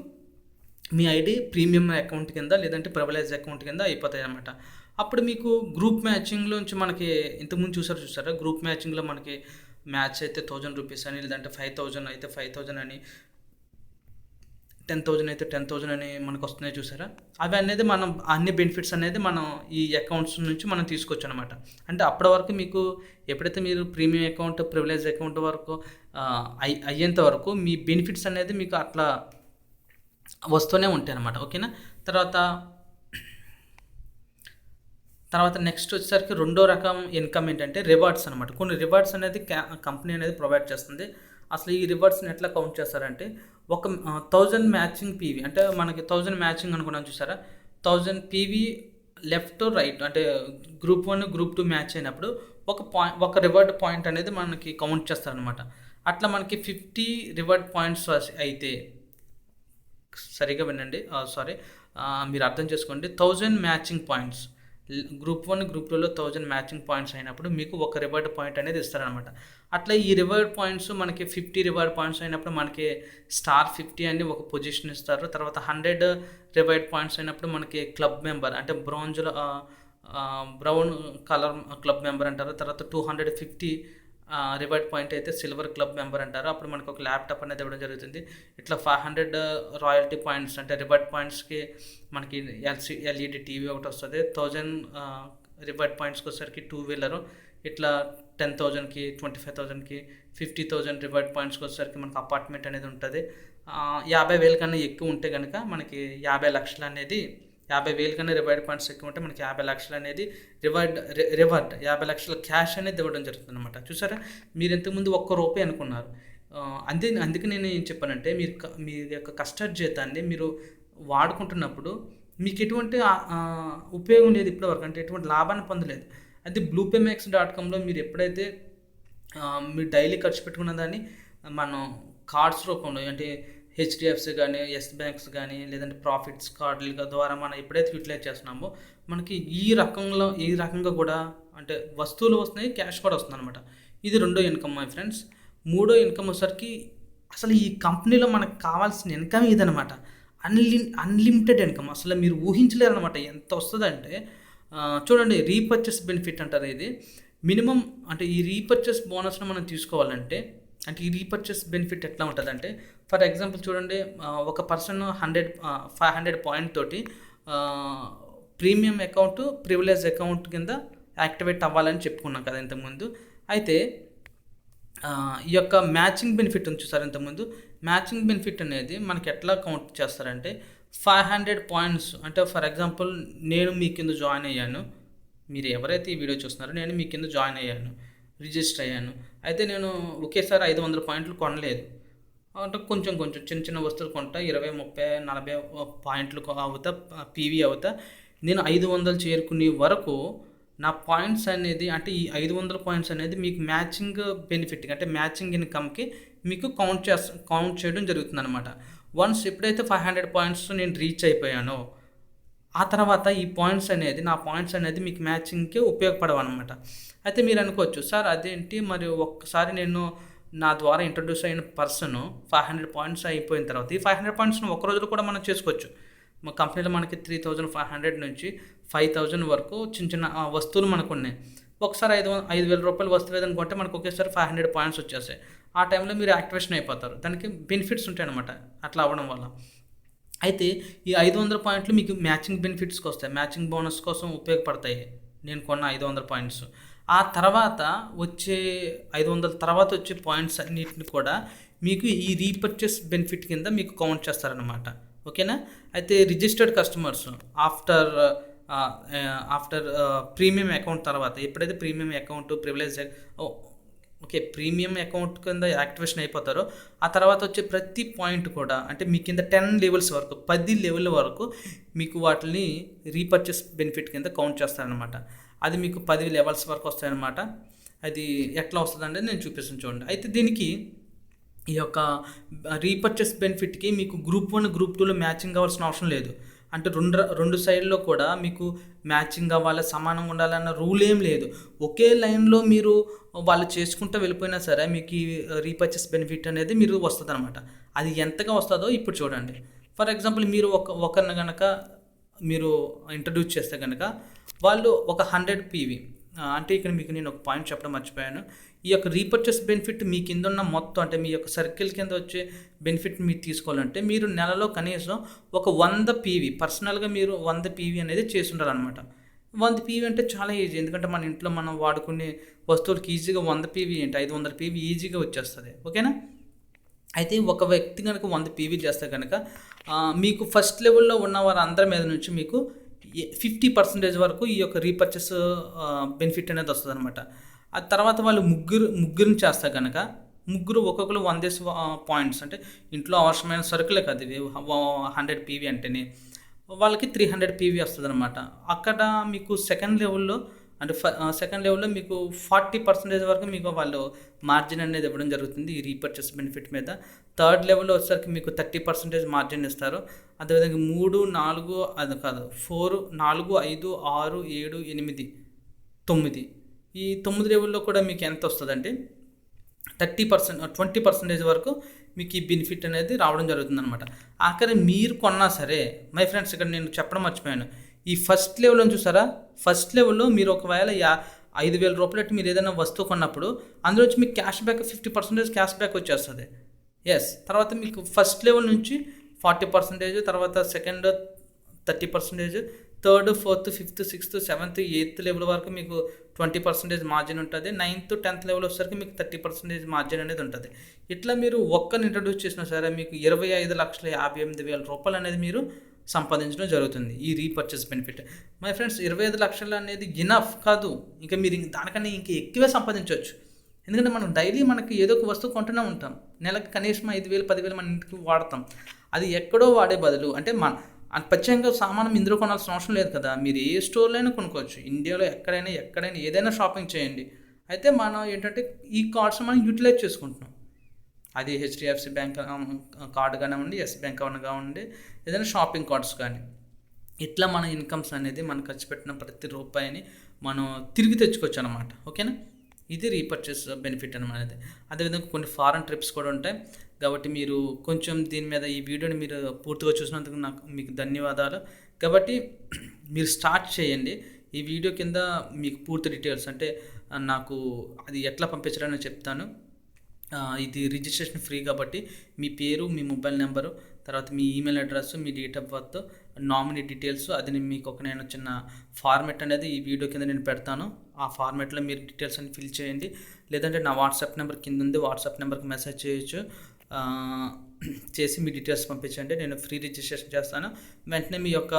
Speaker 1: మీ ఐడి ప్రీమియం అకౌంట్ కింద లేదంటే ప్రివిలైజ్ అకౌంట్ కింద అయిపోతాయి అన్నమాట. అప్పుడు మీకు గ్రూప్ మ్యాచింగ్లోంచి మనకి ఇంతకుముందు చూసారా, గ్రూప్ మ్యాచింగ్లో మనకి మ్యాచ్ అయితే ₹1,000 అని, లేదంటే 5,000 అయితే 5,000 అని, 10,000 అయితే 10,000 అని మనకు వస్తున్నాయి చూసారా. అవి అనేది మనం అన్ని బెనిఫిట్స్ అనేది మనం ఈ అకౌంట్స్ నుంచి మనం తీసుకోవచ్చు అనమాట. అంటే అప్పటి వరకు మీకు ఎప్పుడైతే మీరు ప్రీమియం అకౌంట్, ప్రివిలేజ్ అకౌంట్ వరకు అయ్యేంత వరకు మీ బెనిఫిట్స్ అనేది మీకు అట్లా వస్తూనే ఉంటాయి అన్నమాట. ఓకేనా. తర్వాత నెక్స్ట్ వచ్చేసరికి 2వ రకం ఇన్కమ్ ఏంటంటే రివార్డ్స్ అనమాట. కొన్ని రివార్డ్స్ అనేది కంపెనీ అనేది ప్రొవైడ్ చేస్తుంది. అసలు ఈ రివార్డ్స్ని ఎట్లా కౌంట్ చేస్తారంటే ఒక 1000 మ్యాచింగ్ పీవీ అంటే మనకి 1000 మ్యాచింగ్ అనుకున్నాం చూసారా, 1000 పీవీ లెఫ్ట్ రైట్ అంటే గ్రూప్ 1, గ్రూప్ 2 మ్యాచ్ అయినప్పుడు ఒక రివార్డ్ పాయింట్ అనేది మనకి కౌంట్ చేస్తారనమాట. అట్లా మనకి 50 రివార్డ్ పాయింట్స్ అయితే, సరిగా వినండి, మీరు అర్థం చేసుకోండి, 1000 మ్యాచింగ్ పాయింట్స్ గ్రూప్ 1, గ్రూప్ 2లో 1000 మ్యాచింగ్ పాయింట్స్ అయినప్పుడు మీకు ఒక రివార్డ్ పాయింట్ అనేది ఇస్తారనమాట. అట్లా ఈ రివార్డ్ పాయింట్స్ మనకి 50 రివార్డ్ పాయింట్స్ అయినప్పుడు మనకి స్టార్ 50 అని ఒక పొజిషన్ ఇస్తారు. తర్వాత 100 రివార్డ్ పాయింట్స్ అయినప్పుడు మనకి క్లబ్ మెంబర్ అంటే బ్రాంజ్లో బ్రౌన్ కలర్ క్లబ్ మెంబర్ అంటారు. తర్వాత 250 రివార్డ్ పాయింట్ అయితే సిల్వర్ క్లబ్ మెంబర్ అంటారు. అప్పుడు మనకు ఒక ల్యాప్టాప్ అనేది ఇవ్వడం జరుగుతుంది. ఇట్లా 500 రాయల్టీ పాయింట్స్ అంటే రివార్డ్ పాయింట్స్కి మనకి ఎల్ఈడి టీవీ ఒకటి వస్తుంది. 1000 రివార్డ్ పాయింట్స్కి వచ్చేసరికి 2 వీలరు, ఇట్లా 10,000కి 25,000కి 50,000 రివార్డ్ పాయింట్స్కి వచ్చేసరికి మనకు అపార్ట్మెంట్ అనేది ఉంటుంది. 50,000 కన్నా ఎక్కువ ఉంటే కనుక మనకి 50 లక్షలు అనేది 50,000 కన్నా రివార్డ్ పాయింట్స్ ఎక్కువ ఉంటే మనకి 50 లక్షలు అనేది రివార్డ్ 50 లక్షల క్యాష్ అనేది ఇవ్వడం జరుగుతుంది అనమాట. చూసారా, మీరు ఇంతకుముందు ₹1 అనుకున్నారు. అందుకే నేను ఏం చెప్పానంటే మీ యొక్క కష్టార్జితాన్ని మీరు వాడుకుంటున్నప్పుడు మీకు ఎటువంటి ఉపయోగం లేదు ఇప్పటివరకు, అంటే ఎటువంటి లాభాన్ని పొందలేదు. అది bluepaymax.comలో మీరు ఎప్పుడైతే మీరు డైలీ ఖర్చు పెట్టుకున్న దాన్ని మనం కార్డ్స్ రూపంలో అంటే హెచ్డిఎఫ్సి కానీ, ఎస్ బ్యాంక్స్ కానీ, లేదంటే ప్రాఫిట్స్ కార్డుల ద్వారా మనం ఎప్పుడైతే యూటిలైజ్ చేస్తున్నామో మనకి ఈ రకంగా కూడా అంటే వస్తువులు వస్తున్నాయి, క్యాష్ కూడా వస్తుంది అనమాట. ఇది రెండో ఇన్కమ్ మై ఫ్రెండ్స్. మూడో ఇన్కమ్ వచ్చేసరికి అసలు ఈ కంపెనీలో మనకు కావాల్సిన ఇన్కమ్ ఇదనమాట. Unlimited income. అసలు మీరు ఊహించలేరు అనమాట ఎంత వస్తుందంటే. చూడండి, రీపర్చేస్ బెనిఫిట్ అంటారు ఇది. మినిమం అంటే ఈ రీపర్చేస్ బోనస్ను మనం తీసుకోవాలంటే అంటే ఈ రీపర్చేస్ బెనిఫిట్ ఎట్లా ఉంటుందంటే, ఫర్ ఎగ్జాంపుల్ చూడండి, ఒక పర్సన్ 500 పాయింట్ తోటి ప్రీమియం అకౌంట్ ప్రివిలేజ్ అకౌంట్ కింద యాక్టివేట్ అవ్వాలని చెప్పుకున్నాం కదా ఇంతకుముందు. అయితే ఈ యొక్క మ్యాచింగ్ బెనిఫిట్ ఉంది చూసారు ఇంతకుముందు. మ్యాచింగ్ బెనిఫిట్ అనేది మనకి ఎట్లా కౌంట్ చేస్తారంటే 500 పాయింట్స్ అంటే ఫర్ ఎగ్జాంపుల్ నేను మీ కింద జాయిన్ అయ్యాను. మీరు ఎవరైతే ఈ వీడియో చూస్తున్నారో నేను మీ కింద జాయిన్ అయ్యాను, రిజిస్టర్ అయ్యాను. అయితే నేను ఒకేసారి 500 పాయింట్లు కొనలేదు. అంటే కొంచెం చిన్న చిన్న వస్తువులు కొంటా, 20, 30, 40 పాయింట్లు అవుతా, పీవీ అవుతా. నేను 500 చేరుకునే వరకు నా పాయింట్స్ అనేది అంటే ఈ 500 పాయింట్స్ అనేది మీకు మ్యాచింగ్ బెనిఫిట్ అంటే మ్యాచింగ్ ఇన్కమ్కి మీకు కౌంట్ చేయడం జరుగుతుంది అనమాట. వన్స్ ఎప్పుడైతే 500 పాయింట్స్ నేను రీచ్ అయిపోయానో ఆ తర్వాత ఈ పాయింట్స్ అనేది నా పాయింట్స్ అనేది మీకు మ్యాచింగ్కి ఉపయోగపడవు అనమాట. అయితే మీరు అనుకోవచ్చు, సార్ అదేంటి మరి ఒక్కసారి నేను నా ద్వారా ఇంట్రడ్యూస్ అయిన పర్సన్ 500 పాయింట్స్ అయిపోయిన తర్వాత ఈ 500 పాయింట్స్ను ఒక రోజులో కూడా మనం చేసుకోవచ్చు. మా కంపెనీలో మనకి 3,500 నుంచి 5,000 వరకు చిన్న చిన్న వస్తువులు మనకు ఉన్నాయి. ఒకసారి 5,000 రూపాయలు వస్తువు ఏదైనా కొంటే మనకు ఒకేసారి 500 పాయింట్స్ వచ్చేస్తాయి. ఆ టైంలో మీరు యాక్టివేషన్ అయిపోతారు. దానికి బెనిఫిట్స్ ఉంటాయి అనమాట అట్లా అవ్వడం వల్ల. అయితే ఈ 500 పాయింట్లు మీకు మ్యాచింగ్ బెనిఫిట్స్కి వస్తాయి, మ్యాచింగ్ బోనస్ కోసం ఉపయోగపడతాయి నేను కొన్న 500 పాయింట్స్. ఆ తర్వాత వచ్చే 500 తర్వాత వచ్చే పాయింట్స్ అన్నిటిని కూడా మీకు ఈ రీపర్చేస్ బెనిఫిట్ కింద మీకు కౌంట్ చేస్తారనమాట. ఓకేనా. అయితే registered customers after premium account తర్వాత ఎప్పుడైతే premium account privilege premium account కింద యాక్టివేషన్ అయిపోతారో ఆ తర్వాత వచ్చే ప్రతి పాయింట్ కూడా అంటే మీ కింద 10 లెవెల్స్ వరకు 10 లెవెల్ వరకు మీకు వాటిని రీపర్చేస్ బెనిఫిట్ కింద కౌంట్ చేస్తారనమాట. అది మీకు 10 లెవెల్స్ వరకు వస్తాయన్నమాట. అది ఎట్లా వస్తుందంటే నేను చూపిస్తాను చూడండి. అయితే దీనికి ఈ యొక్క రీపర్చేస్ బెనిఫిట్కి మీకు గ్రూప్ 1 గ్రూప్ 2లో మ్యాచింగ్ అవ్వాల్సిన అవసరం లేదు. అంటే రెండు సైడ్లో కూడా మీకు మ్యాచింగ్ అవ్వాలి, సమానంగా ఉండాలన్న రూల్ ఏం లేదు. ఒకే లైన్లో మీరు వాళ్ళు చేసుకుంటూ వెళ్ళిపోయినా సరే మీకు ఈ రీపర్చేస్ బెనిఫిట్ అనేది మీరు వస్తుంది అనమాట. అది ఎంతగా వస్తుందో ఇప్పుడు చూడండి. ఫర్ ఎగ్జాంపుల్ మీరు ఒకరిని కనుక మీరు ఇంట్రడ్యూస్ చేస్తే కనుక వాళ్ళు ఒక 100 పీవీ అంటే ఇక్కడ మీకు నేను ఒక పాయింట్ చెప్పడం మర్చిపోయాను. ఈ యొక్క రీపర్చేస్ బెనిఫిట్ మీ కింద ఉన్న మొత్తం అంటే మీ యొక్క సర్కిల్ కింద వచ్చే బెనిఫిట్ మీరు తీసుకోవాలంటే మీరు నెలలో కనీసం ఒక 100 పీవీ పర్సనల్గా మీరు 100 పీవీ అనేది చేసి ఉండాలన్నమాట. 100 పీవీ అంటే చాలా ఈజీ, ఎందుకంటే మన ఇంట్లో మనం వాడుకునే వస్తువులకి ఈజీగా 100 పీవీ ఏంటి 500 పీవీ ఈజీగా వచ్చేస్తుంది. ఓకేనా. అయితే ఒక వ్యక్తి కనుక 100 పీవీ చేస్తే కనుక మీకు ఫస్ట్ లెవెల్లో ఉన్న వారందరి మీద నుంచి మీకు 50% వరకు ఈ యొక్క రీపర్చేస్ బెనిఫిట్ అనేది వస్తుంది అనమాట. ఆ తర్వాత వాళ్ళు ముగ్గురిని చేస్తే కనుక ముగ్గురు ఒక్కొక్కరు 100 పాయింట్స్ అంటే ఇంట్లో అవసరమైన సరుకులే కదా ఇవి 100 పీవీ అంటేనే వాళ్ళకి 300 పీవీ వస్తుంది అనమాట. అక్కడ మీకు సెకండ్ లెవెల్లో మీకు 40% వరకు మీకు వాళ్ళు మార్జిన్ అనేది ఇవ్వడం జరుగుతుంది ఈ రీపర్చేస్ బెనిఫిట్ మీద. థర్డ్ లెవెల్లో వచ్చేసరికి మీకు 30% మార్జిన్ ఇస్తారు. అదేవిధంగా 3, 4 అది కాదు 4, 4, 5, 6, 7, 8, 9 ఈ 9 లెవెల్లో కూడా మీకు ఎంత వస్తుందంటే 20% వరకు మీకు ఈ బెనిఫిట్ అనేది రావడం జరుగుతుంది అనమాట. ఆఖరి మీరు కొన్నా సరే మై ఫ్రెండ్స్ ఇక్కడ నేను చెప్పడం మర్చిపోయాను, ఈ ఫస్ట్ లెవెల్ చూసారా, ఫస్ట్ లెవెల్లో మీరు ఒకవేళ 5,000 రూపాయలు మీరు ఏదైనా వస్తువు కొన్నప్పుడు అందులో వచ్చి మీకు క్యాష్ బ్యాక్ 50% క్యాష్ బ్యాక్ వచ్చేస్తుంది. తర్వాత మీకు ఫస్ట్ లెవెల్ నుంచి 40%, తర్వాత second 30%, third, fourth, fifth, sixth, seventh, 8th level వరకు మీకు 20% మార్జిన్ ఉంటుంది. 9th, 10th లెవెల్ వచ్చేసరికి మీకు 30% మార్జిన్ అనేది ఉంటుంది. ఇట్లా మీరు ఒక్కరిని ఇంట్రడ్యూస్ చేసినా సరే మీకు 25,58,000 రూపాయలు అనేది మీరు సంపాదించడం జరుగుతుంది ఈ రీపర్చేస్ బెనిఫిట్. మై ఫ్రెండ్స్, 25 లక్షలు అనేది ఇనఫ్ కాదు, ఇంకా మీరు దానికన్నా ఇంకా ఎక్కువే సంపాదించవచ్చు. ఎందుకంటే మనం డైలీ మనకి ఏదో ఒక వస్తువు కొంటూనే ఉంటాం. నెలకు కనీసం 5,000, 10,000 మన ఇంటికి వాడతాం. అది ఎక్కడో వాడే బదులు అంటే ప్రత్యేకంగా సామానం ఇందులో కొనాల్సిన అవసరం లేదు కదా, మీరు ఏ స్టోర్లో అయినా కొనుక్కోవచ్చు. ఇండియాలో ఎక్కడైనా ఏదైనా షాపింగ్ చేయండి. అయితే మనం ఏంటంటే ఈ కార్డ్స్ మనం యూటిలైజ్ చేసుకుంటున్నాం. అది హెచ్డిఎఫ్సి బ్యాంక్ కార్డు కానివ్వండి, ఎస్ బ్యాంక్ కానివ్వండి, ఏదైనా షాపింగ్ కార్డ్స్ కానీ. ఇట్లా మన ఇన్కమ్స్ అనేది మనం ఖర్చు పెట్టిన ప్రతి రూపాయిని మనం తిరిగి తెచ్చుకోవచ్చు అనమాట. ఓకేనా, ఇది రీపర్చేస్ బెనిఫిట్ అనమాట. అదేవిధంగా కొన్ని ఫారెన్ ట్రిప్స్ కూడా ఉంటాయి. కాబట్టి మీరు కొంచెం దీని మీద ఈ వీడియోని మీరు పూర్తిగా చూసినందుకు మీకు ధన్యవాదాలు. కాబట్టి మీరు స్టార్ట్ చేయండి. ఈ వీడియో కింద మీకు పూర్తి డీటెయిల్స్ అంటే నాకు అది ఎట్లా పంపించాలని చెప్తాను. ఇది రిజిస్ట్రేషన్ ఫ్రీ కాబట్టి మీ పేరు, మీ మొబైల్ నెంబరు, తర్వాత మీ ఈమెయిల్ అడ్రస్, మీ date of birth, nominee details, అది మీకు నేను చిన్న ఫార్మెట్ అనేది ఈ వీడియో కింద నేను పెడతాను. ఆ ఫార్మెట్లో మీరు డీటెయిల్స్ అన్ని ఫిల్ చేయండి. లేదంటే నా వాట్సాప్ నెంబర్ కింద ఉంది, వాట్సాప్ నెంబర్కి మెసేజ్ చేయొచ్చు. చేసి మీ డీటెయిల్స్ పంపించండి. నేను ఫ్రీ రిజిస్ట్రేషన్ చేస్తాను. వెంటనే మీ యొక్క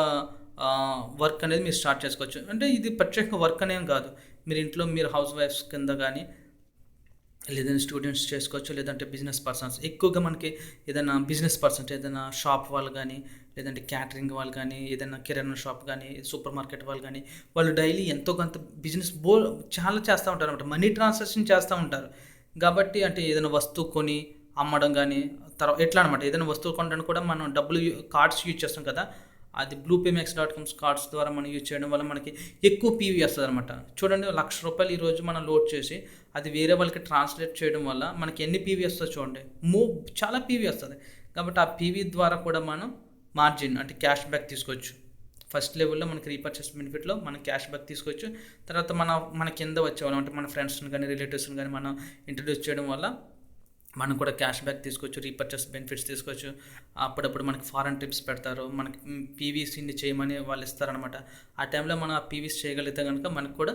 Speaker 1: వర్క్ అనేది మీరు స్టార్ట్ చేసుకోవచ్చు. అంటే ఇది ప్రత్యేక వర్క్ అనేం కాదు, మీరు ఇంట్లో మీరు హౌస్ వైఫ్స్ కింద కానీ లేదంటే స్టూడెంట్స్ చేసుకోవచ్చు, లేదంటే బిజినెస్ పర్సన్స్. ఎక్కువగా మనకి ఏదైనా బిజినెస్ పర్సన్స్, ఏదైనా షాప్ వాళ్ళు కానీ, లేదంటే క్యాటరింగ్ వాళ్ళు కానీ, ఏదైనా కిరాణా షాప్ కానీ, సూపర్ మార్కెట్ వాళ్ళు కానీ, వాళ్ళు డైలీ ఎంతో కొంత బిజినెస్ చాలా చేస్తూ ఉంటారు అనమాట. మనీ ట్రాన్సాక్షన్ చేస్తూ ఉంటారు. కాబట్టి అంటే ఏదైనా వస్తువు కొని అమ్మడం కానీ, తర్వాత ఎట్లా అనమాట, ఏదైనా వస్తువు కొనడానికి కూడా మనం డబ్బులు కార్డ్స్ యూజ్ చేస్తాం కదా, అది bluepaymex.com కార్డ్స్ ద్వారా మనం యూజ్ చేయడం వల్ల మనకి ఎక్కువ పీవీ వస్తుంది అనమాట. చూడండి, 1,00,000 రూపాయలు ఈరోజు మనం లోడ్ చేసి అది వేరే వాళ్ళకి ట్రాన్స్లేట్ చేయడం వల్ల మనకి ఎన్ని పీవీ వస్తుందో చూడండి, చాలా పీవీ వస్తుంది. కాబట్టి ఆ పీవీ ద్వారా కూడా మనం మార్జిన్ అంటే క్యాష్ బ్యాక్ తీసుకోవచ్చు. ఫస్ట్ లెవెల్లో మనకి రీపర్చేస్ బెనిఫిట్లో మనం క్యాష్ బ్యాక్ తీసుకోవచ్చు. తర్వాత మన కింద వచ్చేవాళ్ళం అంటే మన ఫ్రెండ్స్ని కానీ రిలేటివ్స్ని కానీ మనం ఇంట్రడ్యూస్ చేయడం వల్ల మనం కూడా క్యాష్ బ్యాక్ తీసుకోవచ్చు, రీపర్చేస్ బెనిఫిట్స్ తీసుకోవచ్చు. అప్పుడప్పుడు మనకి ఫారెన్ ట్రిప్స్ పెడతారు, మనకి పీవీసీని చేయమని వాళ్ళు ఇస్తారనమాట. ఆ టైంలో మనం ఆ పీవీస్ చేయగలిగితే కనుక మనకు కూడా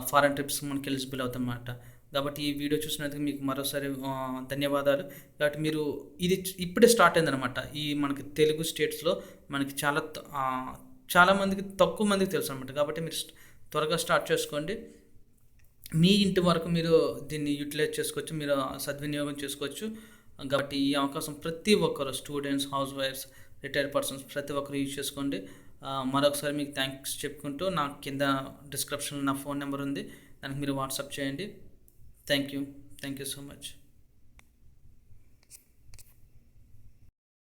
Speaker 1: ఫారెన్ ట్రిప్స్ మనకి ఎలిజిబుల్ అవుతాం అన్నమాట. కాబట్టి ఈ వీడియో చూసినందుకు మీకు మరోసారి ధన్యవాదాలు. కాబట్టి మీరు ఇది ఇప్పుడే స్టార్ట్ అయిందనమాట. ఈ మనకి తెలుగు స్టేట్స్లో మనకి చాలా మందికి, తక్కువ మందికి తెలుసు అనమాట. కాబట్టి మీరు త్వరగా స్టార్ట్ చేసుకోండి. మీ ఇంటి వరకు మీరు దీన్ని యూటిలైజ్ చేసుకోవచ్చు, మీరు సద్వినియోగం చేసుకోవచ్చు. కాబట్టి ఈ అవకాశం ప్రతి ఒక్కరు, students, house wives, retired persons ప్రతి ఒక్కరు యూజ్ చేసుకోండి. మరొకసారి మీకు థ్యాంక్స్ చెప్పుకుంటూ నాకు కింద డిస్క్రిప్షన్లో నా ఫోన్ నెంబర్ ఉంది, దానికి మీరు వాట్సాప్ చేయండి. Thank you so much.